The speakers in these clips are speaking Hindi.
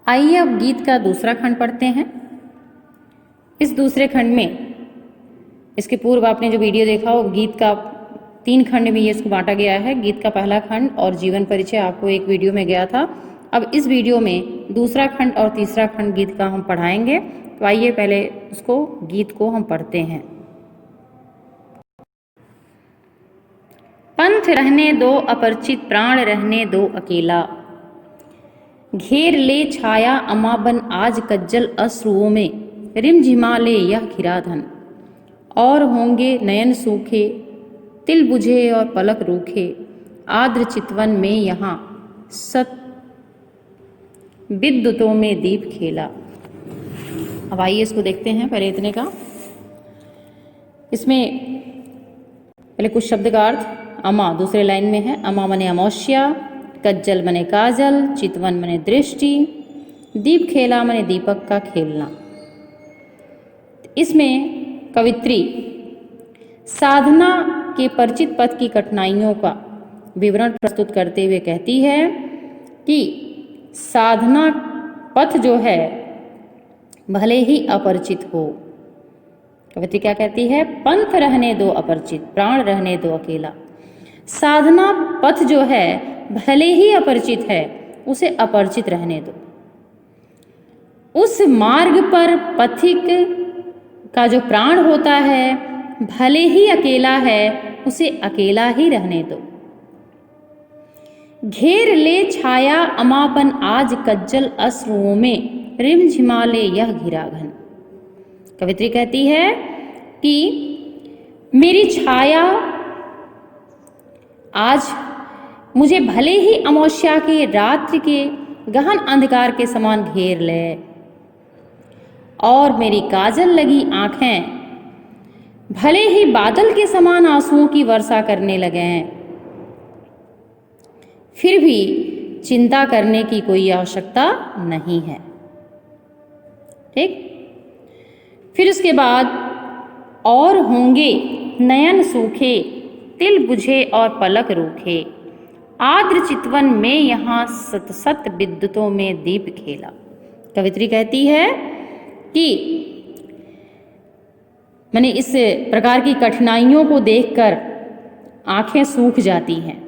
आइए अब गीत का दूसरा खंड पढ़ते हैं। इस दूसरे खंड में, इसके पूर्व आपने जो वीडियो देखा वो गीत का 3 खंड में ये इसको बांटा गया है। गीत का पहला खंड और जीवन परिचय आपको एक वीडियो में गया था। अब इस वीडियो में दूसरा खंड और तीसरा खंड गीत का हम पढ़ाएंगे। तो आइए पहले उसको गीत को हम पढ़ते हैं। पंथ रहने दो अपरिचित, प्राण रहने दो अकेला, घेर ले छाया अमाबन आज कज्जल अश्रुओं में, रिमझिमा ले यह खिराधन, और होंगे नयन सूखे, तिल बुझे और पलक रूखे, आर्द्र चितवन में यहाँ सत विद्युतों में दीप खेला। अब आइए इसको देखते हैं पहले इतने का। इसमें पहले कुछ शब्द का अर्थ। अमा दूसरे लाइन में है। अमा मने अमावस्या, कज्जल मने काजल, चितवन मने दृष्टि, दीप खेला मने दीपक का खेलना। इसमें कवित्री साधना के परिचित पथ की कठिनाइयों का विवरण प्रस्तुत करते हुए कहती है कि साधना पथ जो है भले ही अपरिचित हो। कवित्री क्या कहती है? पंथ रहने दो अपरिचित, प्राण रहने दो अकेला। साधना पथ जो है भले ही अपरिचित है, उसे अपरिचित रहने दो। उस मार्ग पर पथिक का जो प्राण होता है भले ही अकेला है, उसे अकेला ही रहने दो। घेर ले छाया अमापन आज कज्जल अश्रुओं में, रिमझिमा ले यह घिराघन। कवित्री कहती है कि मेरी छाया आज मुझे भले ही अमावस्या के रात्रि के गहन अंधकार के समान घेर ले, और मेरी काजल लगी आंखें भले ही बादल के समान आंसुओं की वर्षा करने लगे, फिर भी चिंता करने की कोई आवश्यकता नहीं है। ठीक। फिर उसके बाद, और होंगे नयन सूखे, तिल बुझे और पलक रूखे, आर्द्र चितवन में यहाँ सत सत विद्युतों में दीप खेला। कवित्री कहती है कि मैंने इस प्रकार की कठिनाइयों को देखकर आंखें सूख जाती हैं।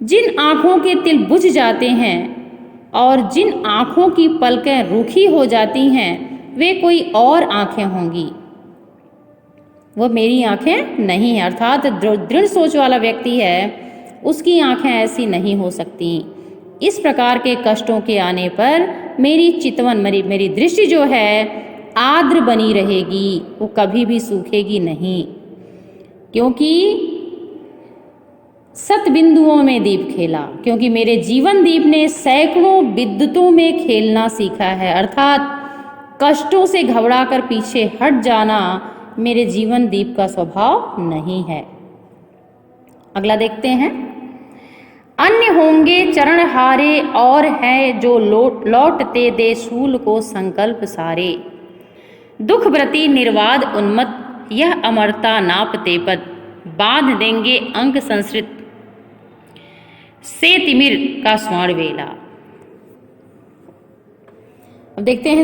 जिन आंखों के तिल बुझ जाते हैं और जिन आंखों की पलकें रूखी हो जाती हैं, वे कोई और आंखें होंगी, वो मेरी आंखें नहीं है। अर्थात दृढ़ सोच वाला व्यक्ति है, उसकी आंखें ऐसी नहीं हो सकती। इस प्रकार के कष्टों के आने पर मेरी चितवन मेरी दृष्टि जो है आर्द्र बनी रहेगी, वो कभी भी सूखेगी नहीं, क्योंकि सत बिंदुओं में दीप खेला। क्योंकि मेरे जीवन दीप ने सैकड़ों विद्युतों में खेलना सीखा है। अर्थात कष्टों से घबराकर पीछे हट जाना मेरे जीवन दीप का स्वभाव नहीं है। अगला देखते हैं। अन्य होंगे चरण हारे, और है जो लौटते दे शूल को संकल्प सारे, दुख व्रति निर्वाद उन्मत्त यह अमरता नापते पद, बांध देंगे अंक संस्कृत से तिमिर का स्वर्ण वेला। अब देखते हैं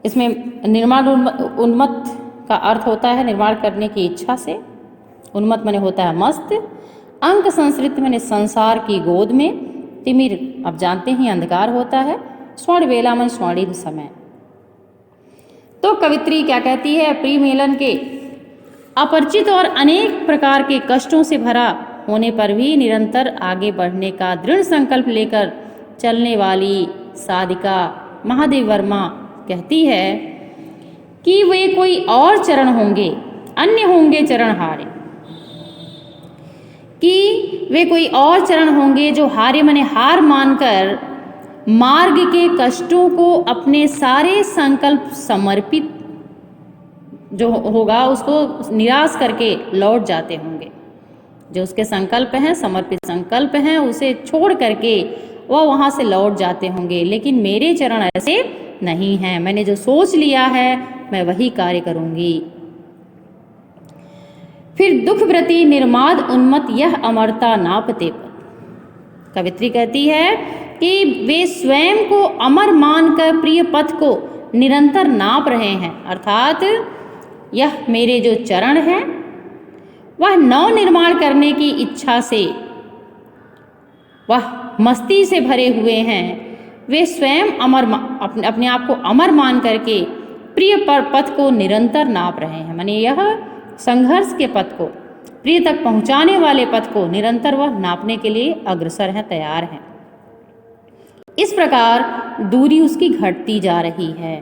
इसमें निर्माण उन्मत्त का अर्थ होता है निर्माण करने की इच्छा से। उन्मत्त माने होता है मस्त। अंक संस्कृत माने संसार की गोद में। तिमिर अब जानते हैं अंधकार होता है। स्वर्ण वेला माने स्वर्णिम समय। तो कवित्री क्या कहती है? प्रिय मिलन के अपरिचित और अनेक प्रकार के कष्टों से भरा होने पर भी निरंतर आगे बढ़ने का दृढ़ संकल्प लेकर चलने वाली साधिका महादेवी वर्मा कहती है कि वे कोई और चरण होंगे, अन्य होंगे चरण हारे, कि वे कोई और चरण होंगे जो हारे माने हार मानकर मार्ग के कष्टों को अपने सारे संकल्प समर्पित जो होगा उसको निराश करके लौट जाते होंगे। जो उसके संकल्प हैं, समर्पित संकल्प हैं, उसे छोड़ करके वह वहाँ से लौट जाते होंगे। लेकिन मेरे चरण ऐसे नहीं हैं। मैंने जो सोच लिया है मैं वही कार्य करूँगी। फिर दुख व्रति निर्माद उन्मत्त यह अमरता नापते पद। कवित्री कहती है कि वे स्वयं को अमर मानकर प्रिय पथ को निरंतर नाप रहे हैं, अर्थात यह मेरे जो चरण हैं वह नव निर्माण करने की इच्छा से, वह मस्ती से भरे हुए हैं। वे स्वयं अपने आप को अमर मान करके प्रिय पथ को निरंतर नाप रहे हैं, माने यह संघर्ष के पथ को, प्रिय तक पहुंचाने वाले पथ को निरंतर वह नापने के लिए अग्रसर हैं, तैयार हैं। इस प्रकार दूरी उसकी घटती जा रही है,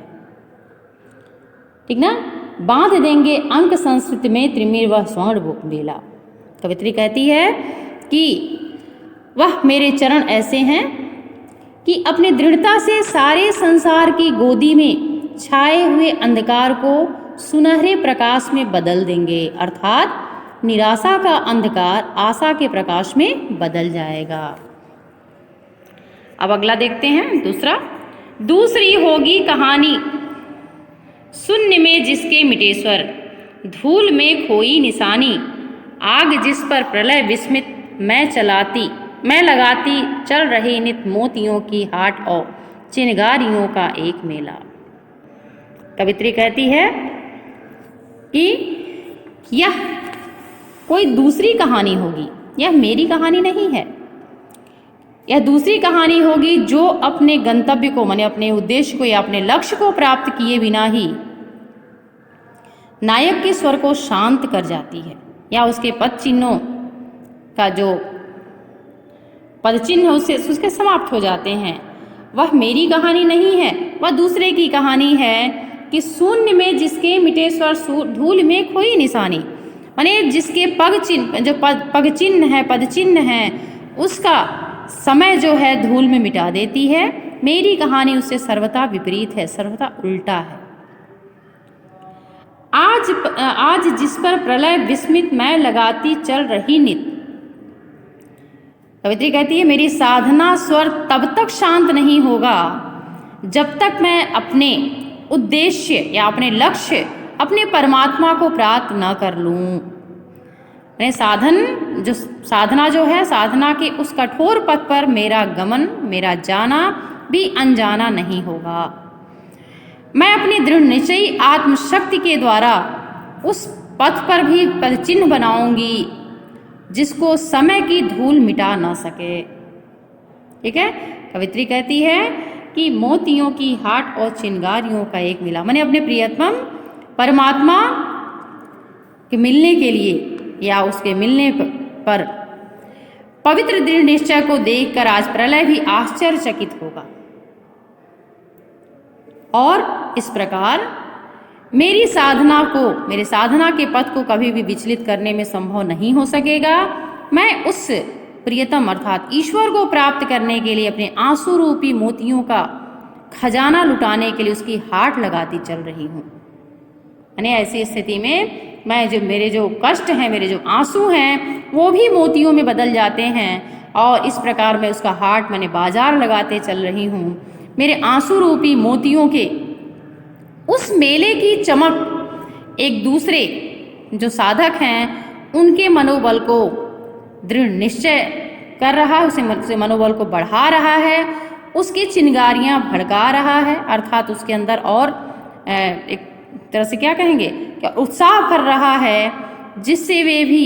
ठीक ना। बांध देंगे अंक संस्कृति में त्रिमीर व स्वर्ण बेला। कवित्री कहती है कि वह मेरे चरण ऐसे हैं कि अपनी दृढ़ता से सारे संसार की गोदी में छाए हुए अंधकार को सुनहरे प्रकाश में बदल देंगे, अर्थात निराशा का अंधकार आशा के प्रकाश में बदल जाएगा। अब अगला देखते हैं दूसरा। दूसरी होगी कहानी शून्य में जिसके मिटे स्वर, धूल में खोई निशानी, आग जिस पर प्रलय विस्मित मैं लगाती चल रही नित मोतियों की हाट और चिनगारियों का एक मेला। कवित्री कहती है कि यह कोई दूसरी कहानी होगी, यह मेरी कहानी नहीं है। यह दूसरी कहानी होगी जो अपने गंतव्य को, माने अपने उद्देश्य को या अपने लक्ष्य को प्राप्त किए बिना ही नायक के स्वर को शांत कर जाती है, या उसके पद चिन्हों का जो पद चिन्ह उसके समाप्त हो जाते हैं। वह मेरी कहानी नहीं है, वह दूसरे की कहानी है कि शून्य में जिसके मिटे स्वर, धूल में खोई निशानी, माने जिसके पग चिन्ह है उसका समय जो है धूल में मिटा देती है। मेरी कहानी उससे सर्वथा विपरीत है, सर्वथा उल्टा है। आज जिस पर प्रलय विस्मित मैं लगाती चल रही नित। कवित्री कहती है मेरी साधना स्वर तब तक शांत नहीं होगा जब तक मैं अपने उद्देश्य या अपने लक्ष्य, अपने परमात्मा को प्राप्त न कर लूं। साधना जो है, साधना के उस कठोर पथ पर मेरा गमन, मेरा जाना भी अनजाना नहीं होगा। मैं अपनी दृढ़ निश्चयी आत्मशक्ति के द्वारा उस पथ पर भी पदचिन्ह बनाऊंगी जिसको समय की धूल मिटा ना सके। ठीक है, कवित्री कहती है कि मोतियों की हाट और चिंगारियों का एक मिला, मैंने अपने प्रियतम परमात्मा के मिलने के लिए या उसके मिलने पर पवित्र दृढ़ निश्चय को देखकर आज प्रलय भी आश्चर्यचकित होगा। और इस प्रकार मेरी साधना को, मेरे साधना के पथ को कभी भी विचलित करने में संभव नहीं हो सकेगा। मैं उस प्रियतम अर्थात ईश्वर को प्राप्त करने के लिए अपने आंसू रूपी मोतियों का खजाना लुटाने के लिए उसकी हाट लगाती चल रही हूँ। यानी ऐसी स्थिति में मैं मेरे जो कष्ट हैं, मेरे जो आंसू हैं, वो भी मोतियों में बदल जाते हैं और इस प्रकार मैं उसका हाट, मैंने बाजार लगाते चल रही हूँ। मेरे आंसू रूपी मोतियों के उस मेले की चमक एक दूसरे जो साधक हैं उनके मनोबल को दृढ़ निश्चय कर रहा है, उसे मनोबल को बढ़ा रहा है, उसकी चिंगारियां भड़का रहा है, अर्थात उसके अंदर और एक तरह से क्या कहेंगे, क्या उत्साह भर रहा है, जिससे वे भी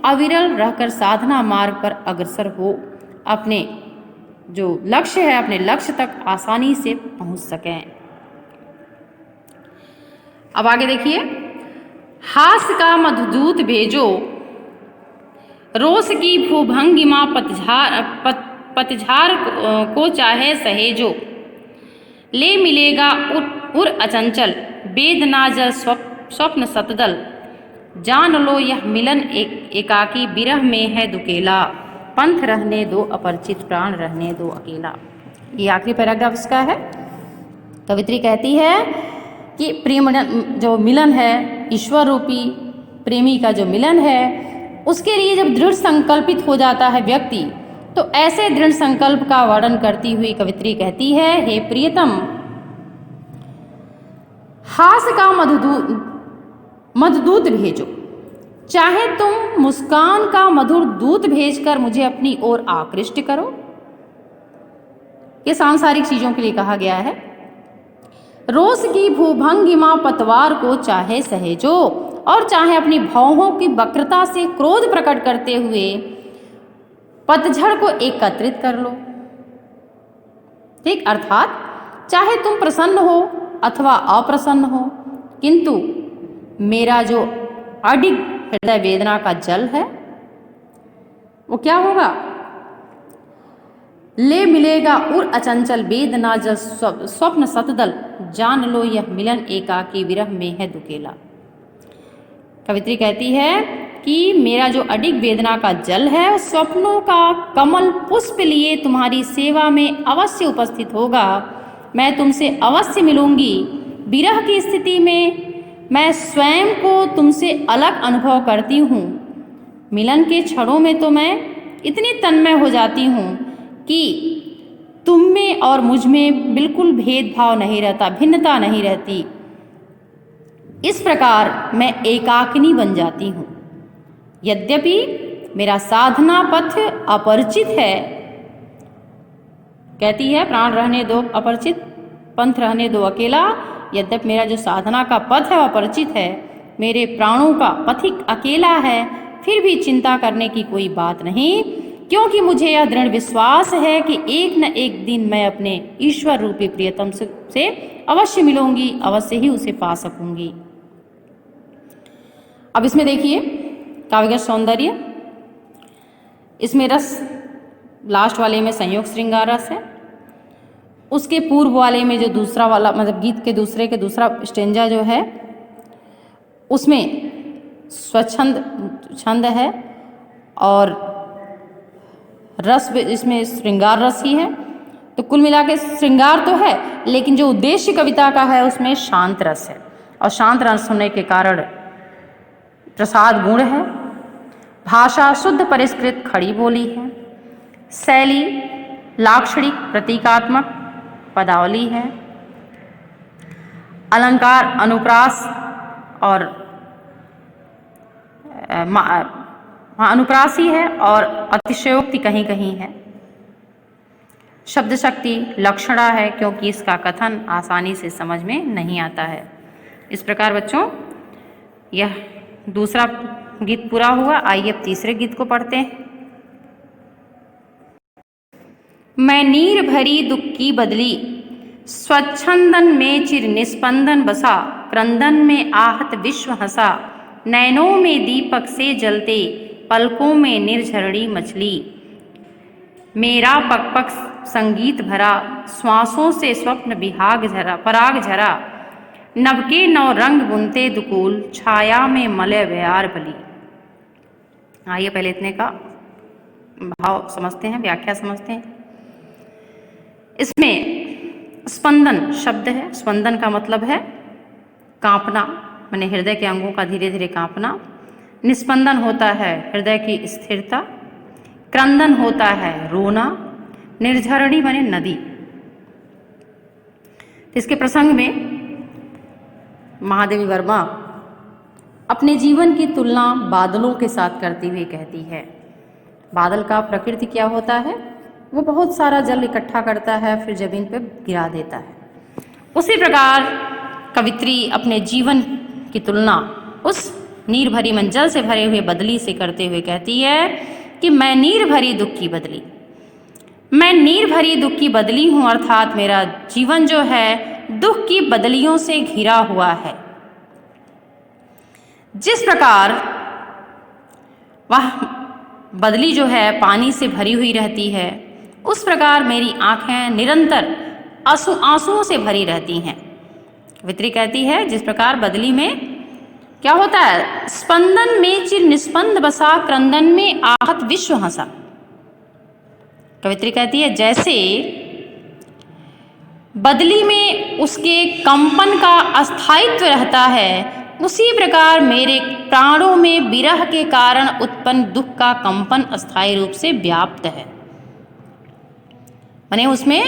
अविरल रहकर साधना मार्ग पर अग्रसर हो, अपने जो लक्ष्य है, अपने लक्ष्य तक आसानी से पहुंच सकें। अब आगे देखिए, हास का मधुदूत भेजो, रोष की भूभंगिमा पतझार को चाहे सहेजो, ले मिलेगा उर अचंचल, वेदना जल स्वप्न सतदल, जान लो यह मिलन एकाकी, विरह में है दुकेला, पंथ रहने दो अपरिचित, प्राण रहने दो अकेला। ये आखिरी पैराग्राफ इसका है। कवित्री कहती है कि प्रेम जो मिलन है, ईश्वर रूपी प्रेमी का जो मिलन है, उसके लिए जब दृढ़ संकल्पित हो जाता है व्यक्ति, तो ऐसे दृढ़ संकल्प का वर्णन करती हुई कवित्री कहती है, हे प्रियतम, हास का मधुदूत भेजो, चाहे तुम मुस्कान का मधुर दूत भेजकर मुझे अपनी ओर आकृष्ट करो। ये सांसारिक चीजों के लिए कहा गया है। रोष की भूभंगिमा पतवार को चाहे सहेजो, और चाहे अपनी भौहों की वक्रता से क्रोध प्रकट करते हुए पतझड़ को एकत्रित कर लो। ठीक, अर्थात चाहे तुम प्रसन्न हो अथवा अप्रसन्न हो, किंतु मेरा जो अडिग हृदय वेदना का जल है वो क्या होगा? ले मिलेगा उर अचंचल वेदना जल स्वप्न सतदल, जान लो यह मिलन एकाकी विरह में है दुकेला। कवित्री कहती है कि मेरा जो अडिग वेदना का जल है उस स्वप्नों का कमल पुष्प लिए तुम्हारी सेवा में अवश्य उपस्थित होगा। मैं तुमसे अवश्य मिलूंगी। विरह की स्थिति में मैं स्वयं को तुमसे अलग अनुभव करती हूँ। मिलन के क्षणों में तो मैं इतनी तन्मय हो जाती हूँ कि तुम में और मुझ में बिल्कुल भेदभाव नहीं रहता, भिन्नता नहीं रहती। इस प्रकार मैं एकाकिनी बन जाती हूँ। यद्यपि मेरा साधना पथ अपरिचित है, कहती है प्राण रहने दो अपरिचित, पंथ रहने दो अकेला। यद्यपि मेरा जो साधना का पथ है वह अपरिचित है, मेरे प्राणों का पथिक अकेला है, फिर भी चिंता करने की कोई बात नहीं, क्योंकि मुझे यह दृढ़ विश्वास है कि एक न एक दिन मैं अपने ईश्वर रूपी प्रियतम से अवश्य मिलूंगी, अवश्य ही उसे पा सकूंगी। अब इसमें देखिए काव्यगत सौंदर्य, इसमें रस लास्ट वाले में संयोग श्रृंगार रस है, उसके पूर्व वाले में जो दूसरा वाला मतलब गीत के दूसरा स्टेंजा जो है उसमें स्वच्छंद छंद है और रस इसमें श्रृंगार रस ही है। तो कुल मिला के श्रृंगार तो है, लेकिन जो उद्देश्य कविता का है उसमें शांत रस है, और शांत रस होने के कारण प्रसाद गुण है। भाषा शुद्ध परिष्कृत खड़ी बोली है। शैली लाक्षणिक प्रतीकात्मक पदावली है। अलंकार अनुप्रास और अनुप्रास ही है और अतिशयोक्ति कहीं कहीं है। शब्द शक्ति लक्षणा है, क्योंकि इसका कथन आसानी से समझ में नहीं आता है। इस प्रकार बच्चों यह दूसरा गीत पूरा हुआ। आइए अब तीसरे गीत को पढ़ते हैं। मैं नीर भरी दुख की बदली, स्वच्छंदन में चिर निस्पंदन बसा, क्रंदन में आहत विश्व हंसा, नैनों में दीपक से जलते, पलकों में निर्झरणी मछली। मेरा पक पक संगीत भरा, श्वासों से स्वप्न विहाग झरा पराग झरा, नव के नौ रंग बुनते दुकूल, छाया में मलय व्यार बली। आइए पहले इतने का भाव समझते हैं, व्याख्या समझते हैं। इसमें स्पंदन शब्द है। स्पंदन का मतलब है कांपना, माने हृदय के अंगों का धीरे धीरे कांपना। निस्पंदन होता है हृदय की स्थिरता। क्रंदन होता है रोना। निर्झरणी माने नदी। इसके प्रसंग में महादेवी वर्मा अपने जीवन की तुलना बादलों के साथ करती हुई कहती है। बादल का प्रकृति क्या होता है, वो बहुत सारा जल इकट्ठा करता है फिर जमीन पर गिरा देता है। उसी प्रकार कवित्री अपने जीवन की तुलना उस नीर भरी मंजल से भरे हुए बदली से करते हुए कहती है कि मैं नीर भरी दुख की बदली, मैं नीर भरी दुख की बदली हूँ, अर्थात मेरा जीवन जो है दुख की बदलियों से घिरा हुआ है। जिस प्रकार वह बदली जो है पानी से भरी हुई रहती है, उस प्रकार मेरी आंखें निरंतर आंसुओं से भरी रहती हैं। कवित्री कहती है जिस प्रकार बदली में क्या होता है, स्पंदन में चिर निस्पंद बसा, क्रंदन में आहत विश्व हंसा। कवित्री कहती है जैसे बदली में उसके कंपन का अस्थायित्व रहता है, उसी प्रकार मेरे प्राणों में विरह के कारण उत्पन्न दुख का कंपन अस्थायी रूप से व्याप्त है। माने उसमें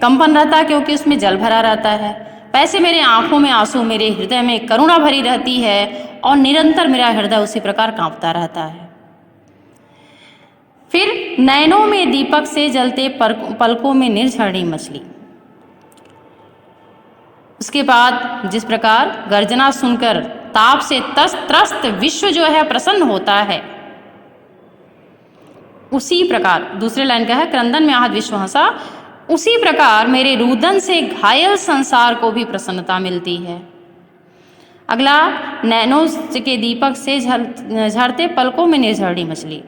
कंपन रहता है क्योंकि उसमें जल भरा रहता है। वैसे मेरे आंखों में आंसू, मेरे हृदय में करुणा भरी रहती है और निरंतर मेरा हृदय उसी प्रकार कांपता रहता है। फिर नैनों में दीपक से जलते पलकों में निर्झरणी मछली। उसके बाद जिस प्रकार गर्जना सुनकर ताप से त्रस्त विश्व जो है प्रसन्न होता है, उसी प्रकार दूसरे लाइन का है, क्रंदन में आहत विश्व हंसा, उसी प्रकार मेरे रुदन से घायल संसार को भी प्रसन्नता मिलती है। अगला, नैनों के दीपक से झरते पलकों में निर्झरणी मछली।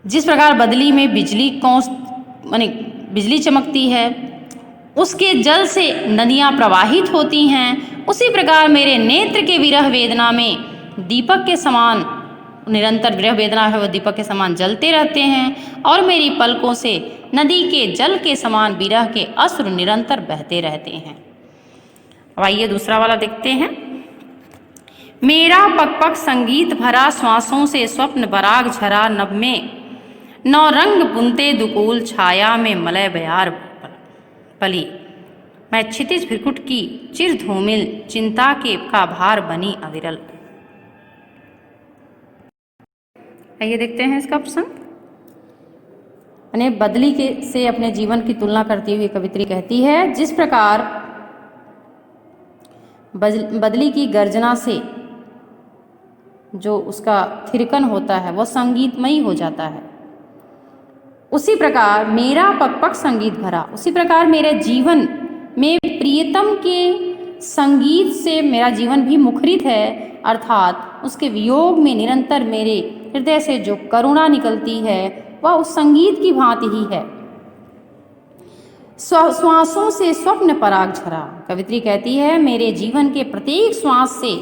जिस प्रकार बदली में बिजली चमकती है, उसके जल से नदियाँ प्रवाहित होती हैं, उसी प्रकार मेरे नेत्र के विरह वेदना में दीपक के समान, निरंतर विरह वेदना है वह दीपक के समान जलते रहते हैं, और मेरी पलकों से नदी के जल के समान विरह के अश्रु निरंतर बहते रहते हैं। अब आइए दूसरा वाला देखते हैं। मेरा पग पग संगीत भरा, श्वासों से स्वप्न पराग झरा, नभ में नौ रंग बुनते दुकूल, छाया में मलय बयार पली, मैं क्षितिज भ्रिकुट की चिर धूमिल, चिंता के का भार बनी अविरल। आइए देखते हैं इसका प्रसंग। बदली के से अपने जीवन की तुलना करती हुई कवित्री कहती है, जिस प्रकार बदली की गर्जना से जो उसका थिरकन होता है वह संगीतमयी हो जाता है, उसी प्रकार मेरा पग पग संगीत भरा, उसी प्रकार मेरे जीवन में प्रियतम के संगीत से मेरा जीवन भी मुखरित है, अर्थात उसके वियोग में निरंतर मेरे हृदय से जो करुणा निकलती है वह उस संगीत की भांति ही है। श्वासों से स्वप्न पराग झरा, कवित्री कहती है मेरे जीवन के प्रत्येक श्वास से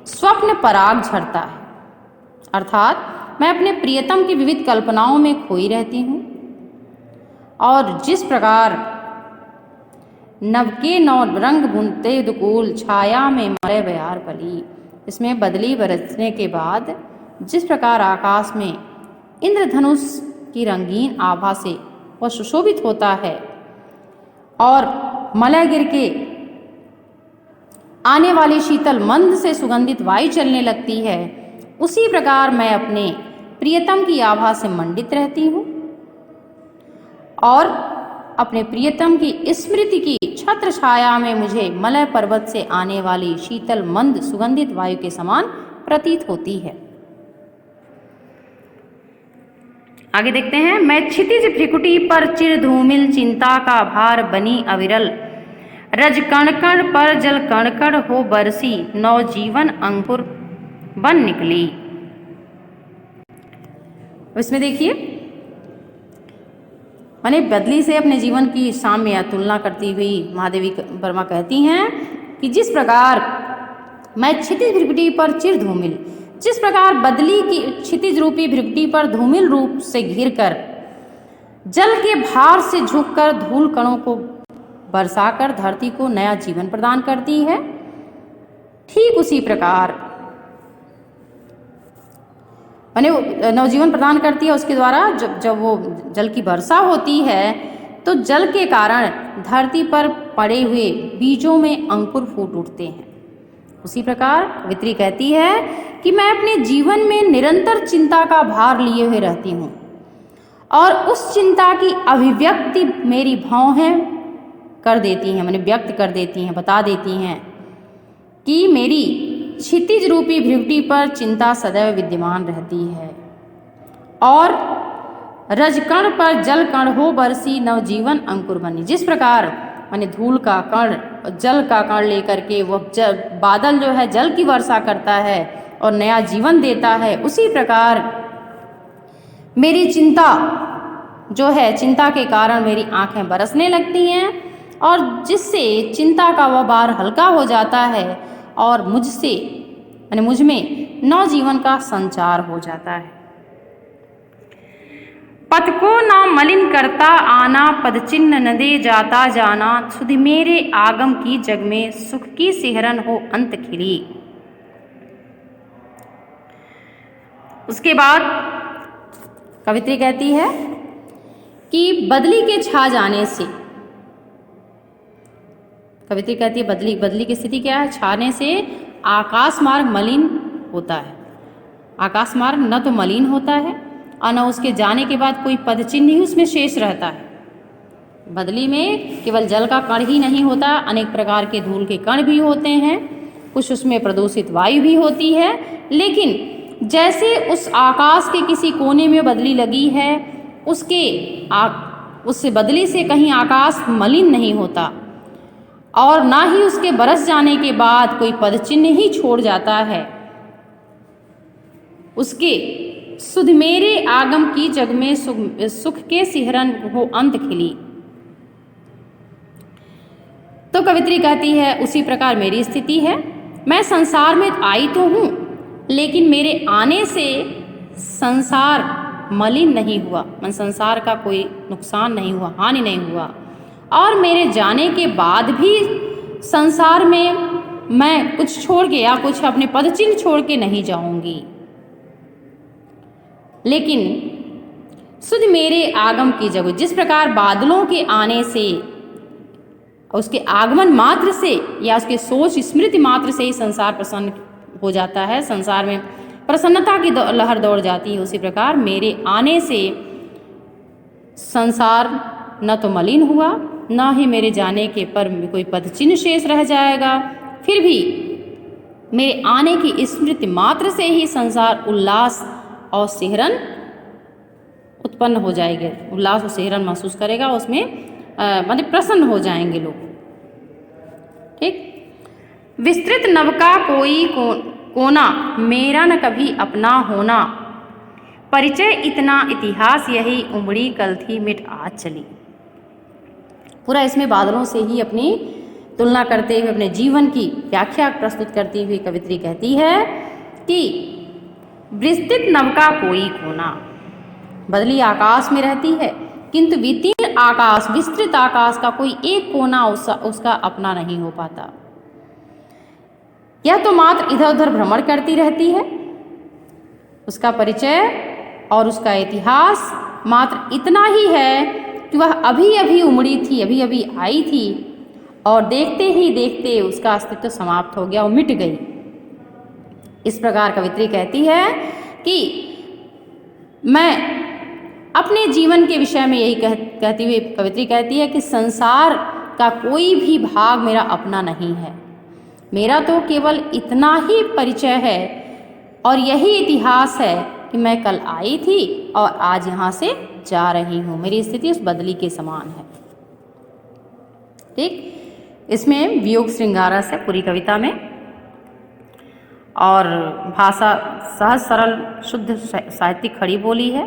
स्वप्न पराग झरता है, अर्थात मैं अपने प्रियतम की विविध कल्पनाओं में खोई रहती हूँ। और जिस प्रकार नव के नौ रंग बुनते दुकूल, छाया में मलय बयार पली, इसमें बदली बरसने के बाद जिस प्रकार आकाश में इंद्रधनुष की रंगीन आभा से वह सुशोभित होता है और मलय गिर के आने वाली शीतल मंद से सुगंधित वायु चलने लगती है, उसी प्रकार मैं अपने प्रियतम की आभा से मंडित रहती हूँ और अपने प्रियतम की स्मृति की छत्र छाया में मुझे मलय पर्वत से आने वाली शीतल मंद सुगंधित वायु के समान प्रतीत होती है। आगे देखते हैं। मैं क्षितिज भ्रिकुटी पर चिर धूमिल, चिंता का भार बनी अविरल, रज कण कण पर जल कण कण हो बरसी, नवजीवन अंकुर बन निकली। इसमें देखिए, माने बदली से अपने जीवन की साम्य या तुलना करती हुई महादेवी वर्मा कहती हैं कि जिस प्रकार मैं क्षितिज भ्रिकुटी पर चिर धूमिल, जिस प्रकार बदली की क्षितिज रूपी भ्रिकुटी पर धूमिल रूप से घिरकर जल के भार से झुककर धूल कणों को बरसाकर धरती को नया जीवन प्रदान करती है, ठीक उसी प्रकार माने नवजीवन प्रदान करती है। उसके द्वारा जब वो जल की वर्षा होती है तो जल के कारण धरती पर पड़े हुए बीजों में अंकुर फूट उठते हैं। उसी प्रकार कवित्री कहती है कि मैं अपने जीवन में निरंतर चिंता का भार लिए हुए रहती हूँ और उस चिंता की अभिव्यक्ति मेरी भौहें कर देती हैं, मैंने व्यक्त कर देती हैं, बता देती हैं कि मेरी क्षितिज रूपी भ्रिकुटी पर चिंता सदैव विद्यमान रहती है और रजकण पर जल कण हो बरसी, नवजीवन अंकुर बनी। जिस प्रकार माने धूल का कण, जल का कण लेकर के वह बादल जो है जल की वर्षा करता है और नया जीवन देता है, उसी प्रकार मेरी चिंता जो है, चिंता के कारण मेरी आंखें बरसने लगती हैं और जिससे चिंता का वह भार हल्का हो जाता है और मुझसे माने मुझ में नवजीवन का संचार हो जाता है। पथ को ना मलिन करता आना, पद चिन्ह न दे जाता जाना, सुधि मेरे आगम की जग में सुख की सिहरन हो अंत खिली। उसके बाद कवित्री कहती है कि बदली के छा जाने से, कवित्री कहती है बदली की स्थिति क्या है, छाने से आकाश मार्ग मलिन होता है। आकाश मार्ग न तो मलिन होता है और न उसके जाने के बाद कोई पद चिन्ह ही उसमें शेष रहता है। बदली में केवल जल का कण ही नहीं होता, अनेक प्रकार के धूल के कण भी होते हैं, कुछ उसमें प्रदूषित वायु भी होती है। लेकिन जैसे उस आकाश के किसी कोने में बदली लगी है, उससे बदली से कहीं आकाश मलिन नहीं होता और ना ही उसके बरस जाने के बाद कोई पद चिन्ह ही छोड़ जाता है। उसके सुध मेरे आगम की जग में सुख के सिहरन हो अंत खिली। तो कवित्री कहती है उसी प्रकार मेरी स्थिति है। मैं संसार में आई तो हूँ, लेकिन मेरे आने से संसार मलिन नहीं हुआ, मन संसार का कोई नुकसान नहीं हुआ, हानि नहीं हुआ। और मेरे जाने के बाद भी संसार में मैं कुछ छोड़ के या कुछ अपने पद चिन्ह छोड़ के नहीं जाऊंगी। लेकिन सुध मेरे आगम की जगह, जिस प्रकार बादलों के आने से, उसके आगमन मात्र से या उसके सोच स्मृति मात्र से ही संसार प्रसन्न हो जाता है, संसार में प्रसन्नता की लहर दौड़ जाती है, उसी प्रकार मेरे आने से संसार न तो मलिन हुआ, न ही मेरे जाने के पर कोई पद चिन्ह शेष रह जाएगा। फिर भी मेरे आने की स्मृति मात्र से ही संसार उल्लास और सिहरन उत्पन्न हो जाएंगे, उल्लास और सिहरन महसूस करेगा, उसमें मतलब प्रसन्न हो जाएंगे लोग। ठीक। विस्तृत नभ का कोई कोना, मेरा न कभी अपना होना, परिचय इतना इतिहास यही, उमड़ी कल थी मिट आज चली। पूरा इसमें बादलों से ही अपनी तुलना करते हुए अपने जीवन की व्याख्या प्रस्तुत करती हुई कवित्री कहती है कि विस्तृत नभ का कोई कोना, बदली आकाश में रहती है, किंतु वितीर्ण आकाश, विस्तृत आकाश का कोई एक कोना उसका अपना नहीं हो पाता। यह तो मात्र इधर उधर भ्रमण करती रहती है, उसका परिचय और उसका इतिहास मात्र इतना ही है कि वह अभी अभी उमड़ी थी, अभी अभी आई थी और देखते ही देखते उसका अस्तित्व समाप्त हो गया और मिट गई। इस प्रकार कवित्री कहती है कि मैं अपने जीवन के विषय में यही कहती हुई कवित्री कहती है कि संसार का कोई भी भाग मेरा अपना नहीं है, मेरा तो केवल इतना ही परिचय है और यही इतिहास है कि मैं कल आई थी और आज यहाँ से जा रही हूँ। मेरी स्थिति उस बदली के समान है। ठीक। इसमें वियोग श्रृंगारस है पूरी कविता में और भाषा सहज सरल शुद्ध साहित्यिक खड़ी बोली है।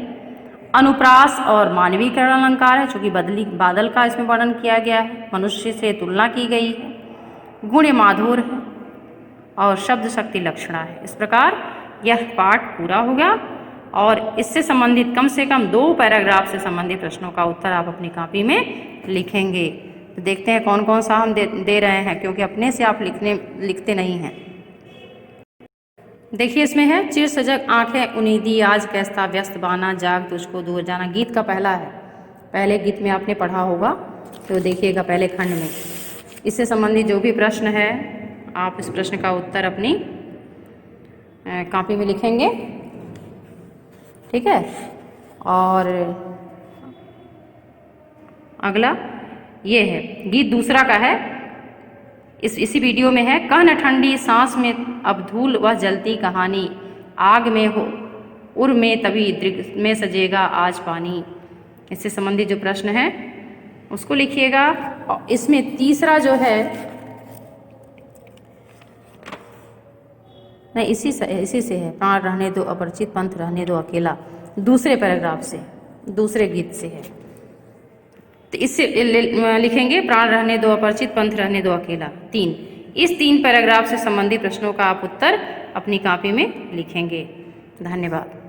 अनुप्रास और मानवीकरण अलंकार है, चूँकि बादल का इसमें वर्णन किया गया है, मनुष्य से तुलना की गई है, गुण माधुर है और शब्द शक्ति लक्षणा है। इस प्रकार यह पाठ पूरा हो गया और इससे संबंधित कम से कम 2 पैराग्राफ से संबंधित प्रश्नों का उत्तर आप अपनी कॉपी में लिखेंगे। तो देखते हैं कौन कौन सा हम दे रहे हैं, क्योंकि अपने से आप लिखते नहीं हैं। देखिए इसमें है, चिर सजग आंखें उन्नीदी आज कैसा व्यस्त बाना, जाग तुझको दूर जाना। गीत का पहला है, पहले गीत में आपने पढ़ा होगा तो देखिएगा पहले खंड में। इससे संबंधित जो भी प्रश्न है आप इस प्रश्न का उत्तर अपनी कॉपी में लिखेंगे। ठीक है। और अगला ये है, गीत दूसरा का है, इसी वीडियो में है। कह न ठंडी सांस में अब धूल वह जलती कहानी, आग में हो उर में तभी दृग में सजेगा आज पानी। इससे संबंधित जो प्रश्न है उसको लिखिएगा। और इसमें तीसरा जो है, नहीं इसी से है, प्राण रहने दो अपरिचित पंथ रहने दो अकेला, दूसरे पैराग्राफ से, दूसरे गीत से है। तो इससे लिखेंगे प्राण रहने दो अपरिचित पंथ रहने दो अकेला, 3। इस 3 पैराग्राफ से संबंधित प्रश्नों का आप उत्तर अपनी कॉपी में लिखेंगे। धन्यवाद।